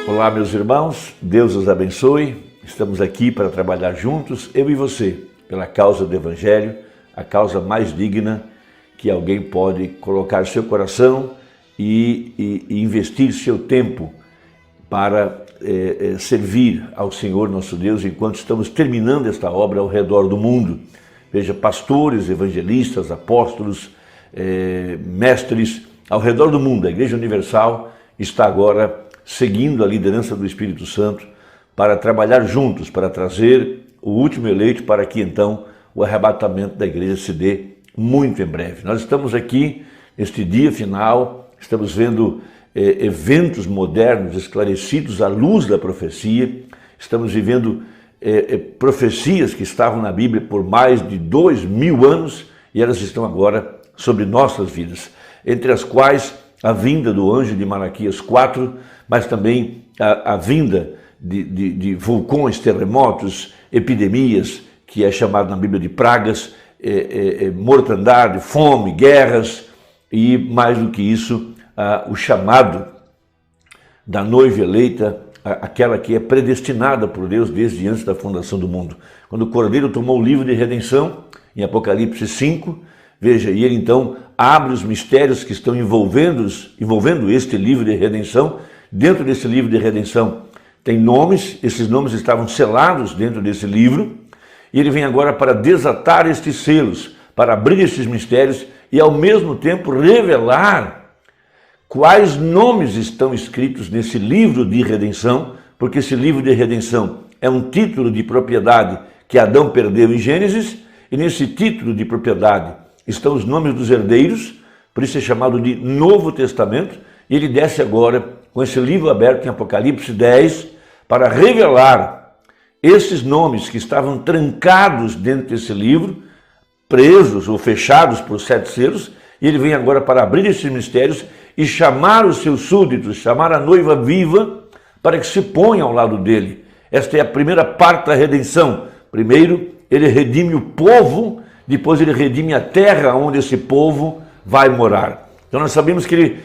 Olá, meus irmãos, Deus os abençoe. Estamos aqui para trabalhar juntos, eu e você, pela causa do Evangelho, a causa mais digna que alguém pode colocar seu coração e investir seu tempo para servir ao Senhor nosso Deus enquanto estamos terminando esta obra ao redor do mundo. Veja, pastores, evangelistas, apóstolos, mestres ao redor do mundo. A Igreja Universal está agora seguindo a liderança do Espírito Santo para trabalhar juntos, para trazer o último eleito para que então o arrebatamento da igreja se dê muito em breve. Nós estamos aqui neste dia final, estamos vendo eventos modernos esclarecidos à luz da profecia, estamos vivendo profecias que estavam na Bíblia por mais de 2000 anos e elas estão agora sobre nossas vidas, entre as quais a vinda do anjo de Malaquias 4, mas também a vinda de vulcões, terremotos, epidemias, que é chamado na Bíblia de pragas, mortandade, fome, guerras e, mais do que isso, o chamado da noiva eleita, aquela que é predestinada por Deus desde antes da fundação do mundo. Quando o Cordeiro tomou o livro de redenção, em Apocalipse 5, veja, e ele então abre os mistérios que estão envolvendo este livro de redenção. Dentro desse livro de redenção tem nomes, esses nomes estavam selados dentro desse livro, e ele vem agora para desatar estes selos, para abrir esses mistérios e ao mesmo tempo revelar quais nomes estão escritos nesse livro de redenção, porque esse livro de redenção é um título de propriedade que Adão perdeu em Gênesis, e nesse título de propriedade estão os nomes dos herdeiros, por isso é chamado de Novo Testamento, e ele desce agora com esse livro aberto em Apocalipse 10, para revelar esses nomes que estavam trancados dentro desse livro, presos ou fechados por 7 selos, e ele vem agora para abrir esses mistérios e chamar os seus súditos, chamar a noiva viva, para que se ponha ao lado dele. Esta é a primeira parte da redenção. Primeiro, ele redime o povo, depois ele redime a terra onde esse povo vai morar. Então nós sabemos que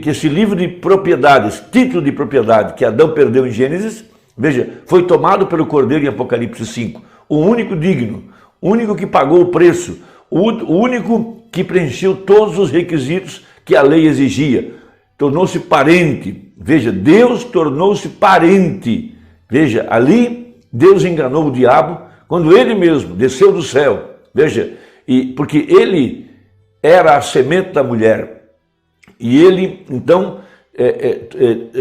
esse livro de propriedades, título de propriedade que Adão perdeu em Gênesis, veja, foi tomado pelo Cordeiro em Apocalipse 5. O único digno, o único que pagou o preço, o único que preencheu todos os requisitos que a lei exigia. Tornou-se parente. Veja, Deus tornou-se parente. Veja, ali Deus enganou o diabo quando ele mesmo desceu do céu. Veja, porque ele era a semente da mulher. E ele, então,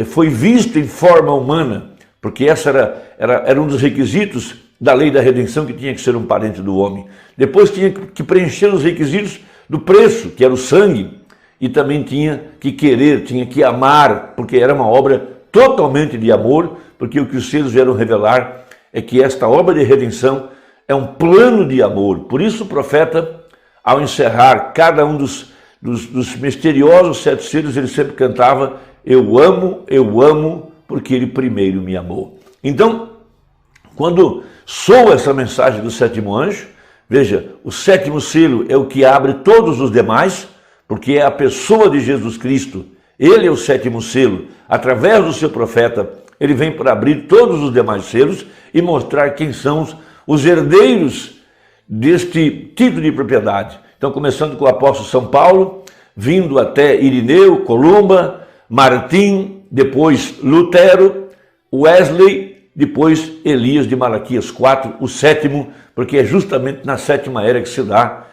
foi visto em forma humana, porque essa era um dos requisitos da lei da redenção, que tinha que ser um parente do homem. Depois tinha que preencher os requisitos do preço, que era o sangue, e também tinha que querer, tinha que amar, porque era uma obra totalmente de amor, porque o que os selos vieram revelar é que esta obra de redenção é um plano de amor. Por isso o profeta, ao encerrar cada um dos misteriosos 7 selos, ele sempre cantava: eu amo, porque ele primeiro me amou. Então, quando soa essa mensagem do 7º anjo, veja, o 7º selo é o que abre todos os demais, porque é a pessoa de Jesus Cristo, ele é o 7º selo. Através do seu profeta, ele vem para abrir todos os demais selos e mostrar quem são os herdeiros deste título de propriedade. Então, começando com o apóstolo São Paulo, vindo até Irineu, Columba, Martim, depois Lutero, Wesley, depois Elias de Malaquias 4, o 7º, porque é justamente na 7ª era que se dá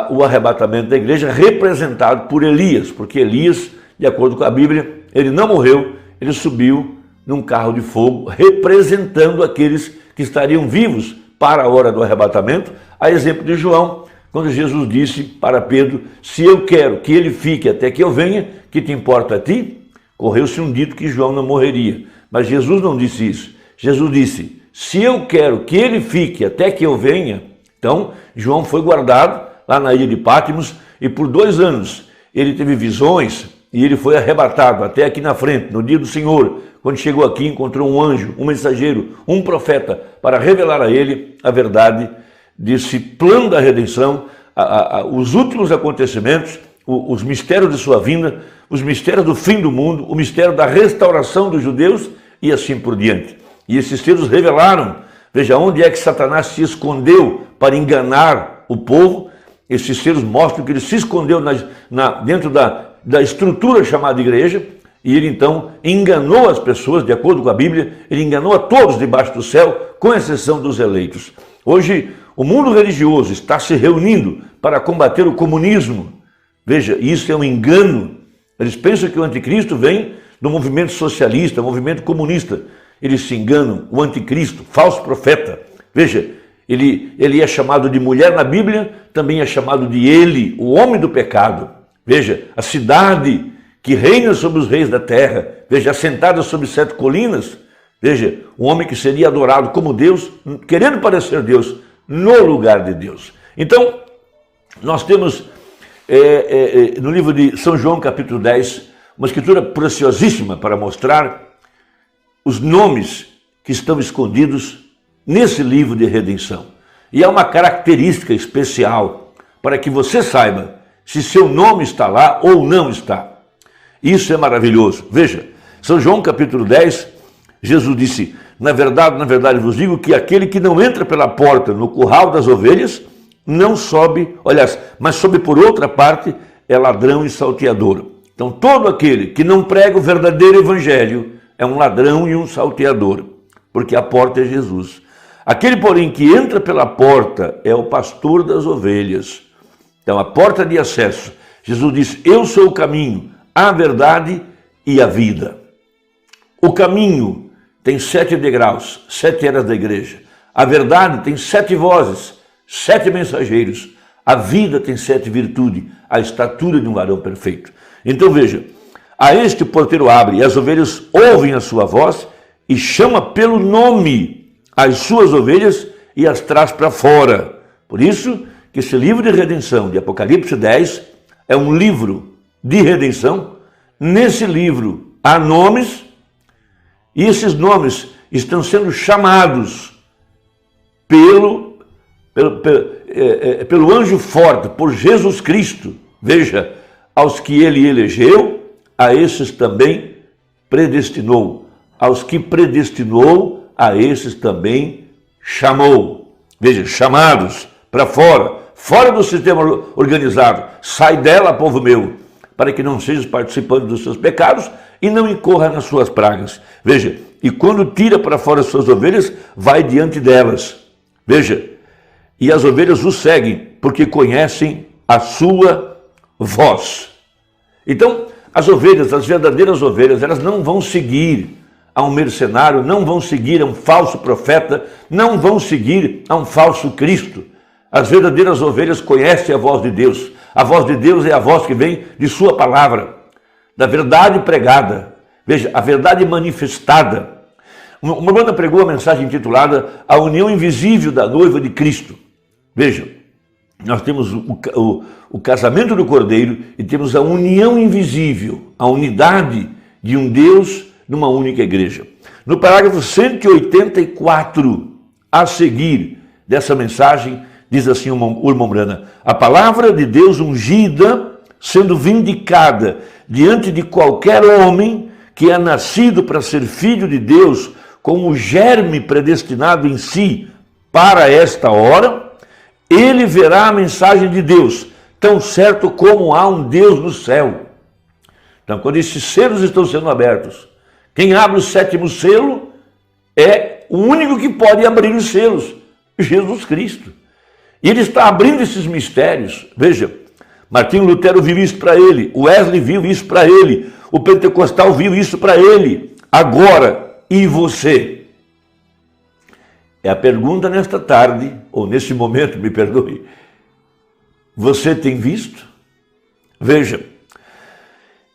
o arrebatamento da igreja, representado por Elias, porque Elias, de acordo com a Bíblia, ele não morreu, ele subiu num carro de fogo, representando aqueles que estariam vivos para a hora do arrebatamento, a exemplo de João, quando Jesus disse para Pedro: se eu quero que ele fique até que eu venha, que te importa a ti? Correu-se um dito que João não morreria, mas Jesus não disse isso. Jesus disse: se eu quero que ele fique até que eu venha. Então João foi guardado lá na ilha de Patmos e por 2 anos ele teve visões e ele foi arrebatado até aqui na frente, no dia do Senhor. Quando chegou aqui, encontrou um anjo, um mensageiro, um profeta, para revelar a ele a verdade desse plano da redenção, os últimos acontecimentos, os mistérios de sua vinda, os mistérios do fim do mundo, o mistério da restauração dos judeus e assim por diante. E esses textos revelaram, veja, onde é que Satanás se escondeu para enganar o povo. Esses textos mostram que ele se escondeu dentro da estrutura chamada igreja, e ele então enganou as pessoas, de acordo com a Bíblia, ele enganou a todos debaixo do céu, com exceção dos eleitos. Hoje, o mundo religioso está se reunindo para combater o comunismo. Veja, isso é um engano. Eles pensam que o anticristo vem do movimento socialista, movimento comunista. Eles se enganam. O anticristo, falso profeta. Veja, ele é chamado de mulher na Bíblia, também é chamado de ele, o homem do pecado. Veja, a cidade que reina sobre os reis da terra, veja, assentada sobre 7 colinas, veja, um homem que seria adorado como Deus, querendo parecer Deus, no lugar de Deus. Então, nós temos no livro de São João, capítulo 10, uma escritura preciosíssima para mostrar os nomes que estão escondidos nesse livro de redenção. E há uma característica especial para que você saiba se seu nome está lá ou não está. Isso é maravilhoso. Veja, São João capítulo 10, Jesus disse: na verdade vos digo que aquele que não entra pela porta no curral das ovelhas, não sobe, aliás, mas sobe por outra parte, é ladrão e salteador. Então todo aquele que não prega o verdadeiro evangelho é um ladrão e um salteador, porque a porta é Jesus. Aquele, porém, que entra pela porta é o pastor das ovelhas. Então a porta de acesso, Jesus disse: eu sou o caminho, a verdade e a vida. O caminho tem 7 degraus, 7 eras da igreja. A verdade tem 7 vozes, 7 mensageiros. A vida tem 7 virtudes, a estatura de um varão perfeito. Então veja, a este o porteiro abre, e as ovelhas ouvem a sua voz, e chama pelo nome as suas ovelhas e as traz para fora. Por isso que esse livro de redenção, de Apocalipse 10, é um livro de redenção. Nesse livro há nomes, e esses nomes estão sendo chamados pelo anjo forte, por Jesus Cristo. Veja, aos que ele elegeu, a esses também predestinou. Aos que predestinou, a esses também chamou. Veja, chamados para fora, fora do sistema organizado. Sai dela, povo meu, para que não sejas participante dos seus pecados e não incorra nas suas pragas. Veja, e quando tira para fora as suas ovelhas, vai diante delas. Veja, e as ovelhas o seguem, porque conhecem a sua voz. Então, as ovelhas, as verdadeiras ovelhas, elas não vão seguir a um mercenário, não vão seguir a um falso profeta, não vão seguir a um falso Cristo. As verdadeiras ovelhas conhecem a voz de Deus. A voz de Deus é a voz que vem de sua palavra, da verdade pregada. Veja, a verdade manifestada. Uma banda pregou a mensagem intitulada A União Invisível da Noiva de Cristo. Veja, nós temos o casamento do Cordeiro e temos a união invisível, a unidade de um Deus numa única igreja. No parágrafo 184, a seguir dessa mensagem, diz assim o irmão Brana: a palavra de Deus ungida, sendo vindicada diante de qualquer homem que é nascido para ser filho de Deus, com o germe predestinado em si para esta hora, ele verá a mensagem de Deus, tão certo como há um Deus no céu. Então, quando esses selos estão sendo abertos, quem abre o 7º selo é o único que pode abrir os selos, Jesus Cristo. E ele está abrindo esses mistérios. Veja, Martinho Lutero viu isso para ele, o Wesley viu isso para ele, o Pentecostal viu isso para ele. Agora, e você? É a pergunta nesta tarde, ou nesse momento, me perdoe. Você tem visto? Veja,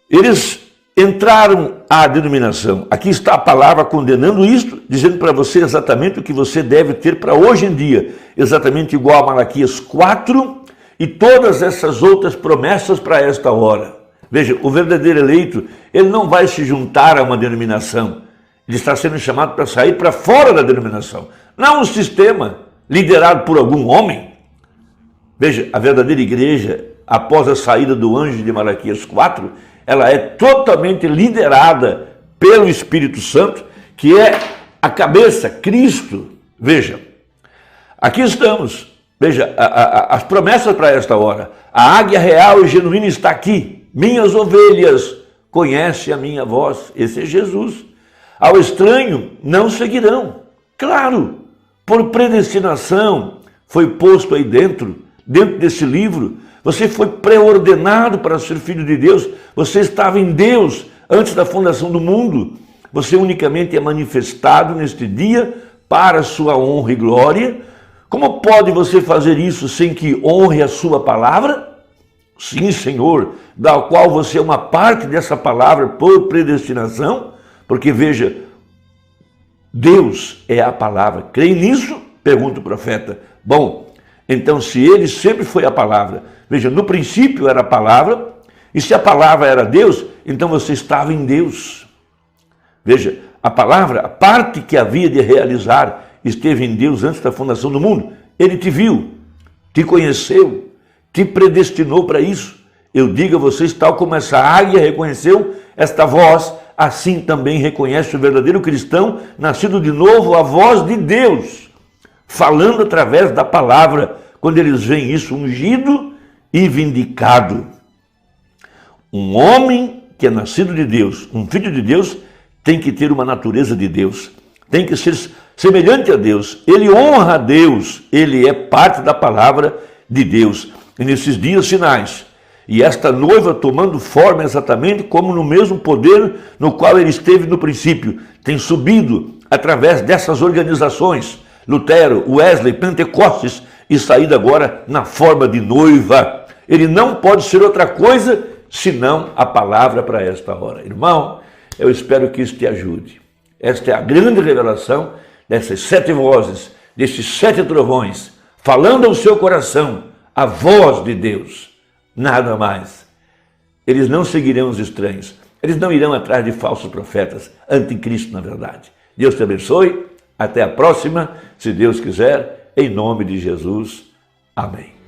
eles entraram à denominação. Aqui está a palavra condenando isto, dizendo para você exatamente o que você deve ter para hoje em dia, exatamente igual a Malaquias 4 e todas essas outras promessas para esta hora. Veja, o verdadeiro eleito, ele não vai se juntar a uma denominação, ele está sendo chamado para sair para fora da denominação, não um sistema liderado por algum homem. Veja, a verdadeira igreja, após a saída do anjo de Malaquias 4, ela é totalmente liderada pelo Espírito Santo, que é a cabeça, Cristo. Veja, aqui estamos. Veja, as promessas para esta hora. A águia real e genuína está aqui. Minhas ovelhas conhecem a minha voz. Esse é Jesus. Ao estranho não seguirão. Claro, por predestinação foi posto aí dentro desse livro. Você foi pré-ordenado para ser filho de Deus. Você estava em Deus antes da fundação do mundo. Você unicamente é manifestado neste dia para a sua honra e glória. Como pode você fazer isso sem que honre a sua palavra? Sim, Senhor, da qual você é uma parte dessa palavra por predestinação. Porque veja, Deus é a palavra. Creem nisso? Pergunta o profeta. Bom, então se ele sempre foi a palavra, veja, no princípio era a palavra, e se a palavra era Deus, então você estava em Deus. Veja, a palavra, a parte que havia de realizar, esteve em Deus antes da fundação do mundo. Ele te viu, te conheceu, te predestinou para isso. Eu digo a vocês, tal como essa águia reconheceu esta voz, assim também reconhece o verdadeiro cristão, nascido de novo, a voz de Deus, falando através da palavra, quando eles veem isso ungido e vindicado. Um homem que é nascido de Deus, um filho de Deus, tem que ter uma natureza de Deus, tem que ser semelhante a Deus, ele honra a Deus, ele é parte da palavra de Deus. E nesses dias finais, e esta noiva tomando forma exatamente como no mesmo poder no qual ele esteve no princípio, tem subido através dessas organizações, Lutero, Wesley, Pentecostes, e saído agora na forma de noiva. Ele não pode ser outra coisa senão a palavra para esta hora. Irmão, eu espero que isso te ajude. Esta é a grande revelação dessas 7 vozes, desses 7 trovões, falando ao seu coração a voz de Deus. Nada mais. Eles não seguirão os estranhos. Eles não irão atrás de falsos profetas, anticristo, na verdade. Deus te abençoe. Até a próxima, se Deus quiser, em nome de Jesus. Amém.